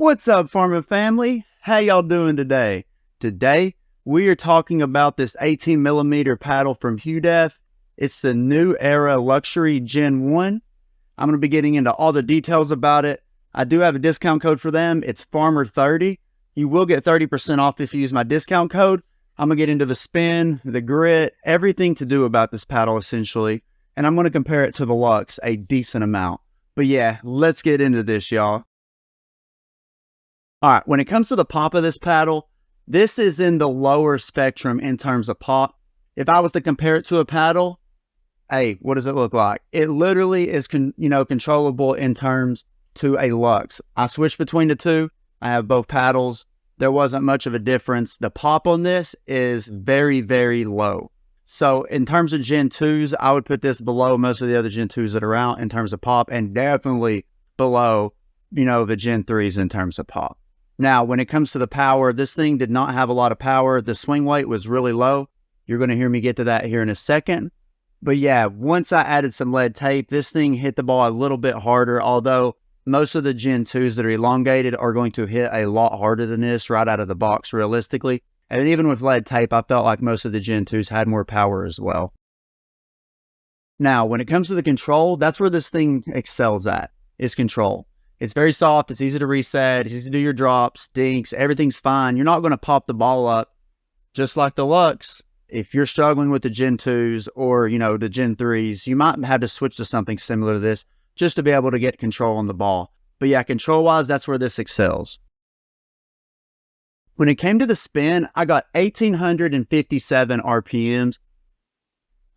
What's up, farming family? How y'all doing today? Today, we are talking about this 18mm paddle from Hudef. It's the NewEra Luxury Gen 1. I'm going to be getting into all the details about it. I do have a discount code for them. It's Farmer30. You will get 30% off if you use my discount code. I'm going to get into the spin, the grit, everything to do about this paddle essentially. And I'm going to compare it to the Luxx a decent amount. But yeah, let's get into this, y'all. All right, when it comes to the pop of this paddle, this is in the lower spectrum in terms of pop. If I was to compare it to a paddle, hey, what does it look like? It literally is, controllable in terms to a Luxx. I switched between the two. I have both paddles. There wasn't much of a difference. The pop on this is very, very low. So in terms of Gen 2s, I would put this below most of the other Gen 2s that are out in terms of pop, and definitely below, the Gen 3s in terms of pop. Now, when it comes to the power, this thing did not have a lot of power. The swing weight was really low. You're going to hear me get to that here in a second. But yeah, once I added some lead tape, this thing hit the ball a little bit harder, although most of the Gen 2s that are elongated are going to hit a lot harder than this right out of the box, realistically. And even with lead tape, I felt like most of the Gen 2s had more power as well. Now, when it comes to the control, that's where this thing excels at, is control. It's very soft, it's easy to reset, it's easy to do your drops, dinks, everything's fine. You're not going to pop the ball up just like the Luxx. If you're struggling with the Gen 2s or, the Gen 3s, you might have to switch to something similar to this just to be able to get control on the ball. But yeah, control-wise, that's where this excels. When it came to the spin, I got 1,857 RPMs.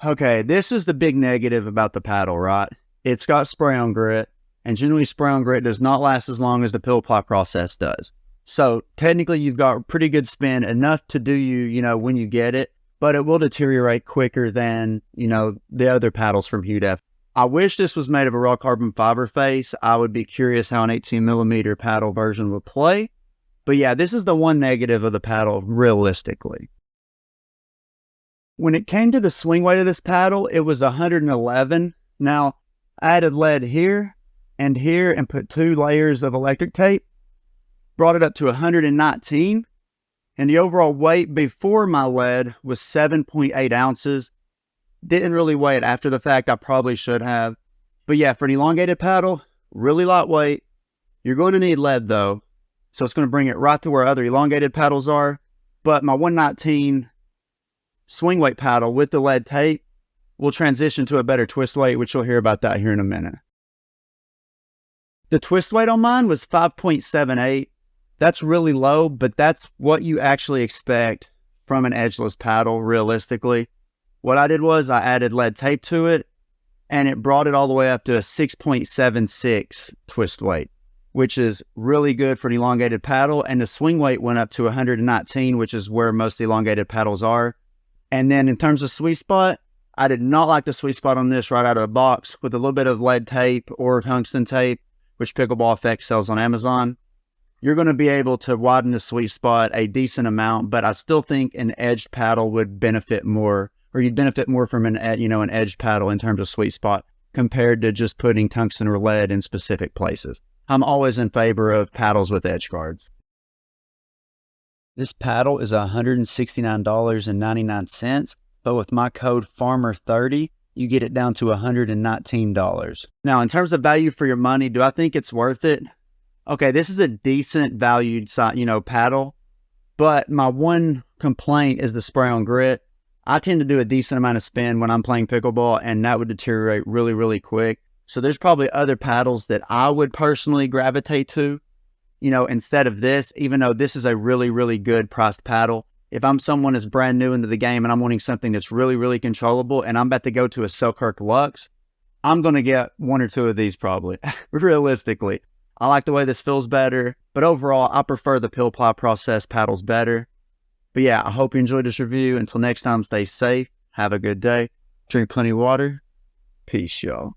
Okay, this is the big negative about the paddle, right? It's got spray-on grit. And generally, spray-on grit does not last as long as the pill apply process does. So technically, you've got pretty good spin, enough to do you, when you get it, but it will deteriorate quicker than, the other paddles from Hudef. I wish this was made of a raw carbon fiber face. I would be curious how an 18mm paddle version would play. But yeah, this is the one negative of the paddle, realistically. When it came to the swing weight of this paddle, it was 111. Now, I added lead here and put 2 layers of electric tape, brought it up to 119, and the overall weight before my lead was 7.8 ounces. Didn't really weigh it after the fact. I probably should have. But yeah, for an elongated paddle, really lightweight. You're going to need lead though, so it's going to bring it right to where other elongated paddles are. But my 119 swing weight paddle with the lead tape will transition to a better twist weight, which you'll hear about that here in a minute. The twist weight on mine was 5.78. That's really low, but that's what you actually expect from an edgeless paddle, realistically. What I did was I added lead tape to it, and it brought it all the way up to a 6.76 twist weight, which is really good for an elongated paddle. And the swing weight went up to 119, which is where most elongated paddles are. And then in terms of sweet spot, I did not like the sweet spot on this right out of the box. With a little bit of lead tape or tungsten tape, which Pickleball Effects sells on Amazon, you're going to be able to widen the sweet spot a decent amount, but I still think an edged paddle would benefit more, or you'd benefit more from an edged paddle in terms of sweet spot compared to just putting tungsten or lead in specific places. I'm always in favor of paddles with edge guards. This paddle is $169.99, but with my code FARMER30, you get it down to $119. Now, in terms of value for your money, do I think it's worth it? Okay, this is a decent valued, paddle, but my one complaint is the spray on grit. I tend to do a decent amount of spin when I'm playing pickleball, and that would deteriorate really, really quick. So there's probably other paddles that I would personally gravitate to, instead of this, even though this is a really, really good priced paddle. If I'm someone that's brand new into the game and I'm wanting something that's really, really controllable and I'm about to go to a Selkirk Luxx, I'm going to get 1 or 2 of these probably, realistically. I like the way this feels better, but overall, I prefer the pill apply process paddles better. But yeah, I hope you enjoyed this review. Until next time, stay safe, have a good day, drink plenty of water. Peace, y'all.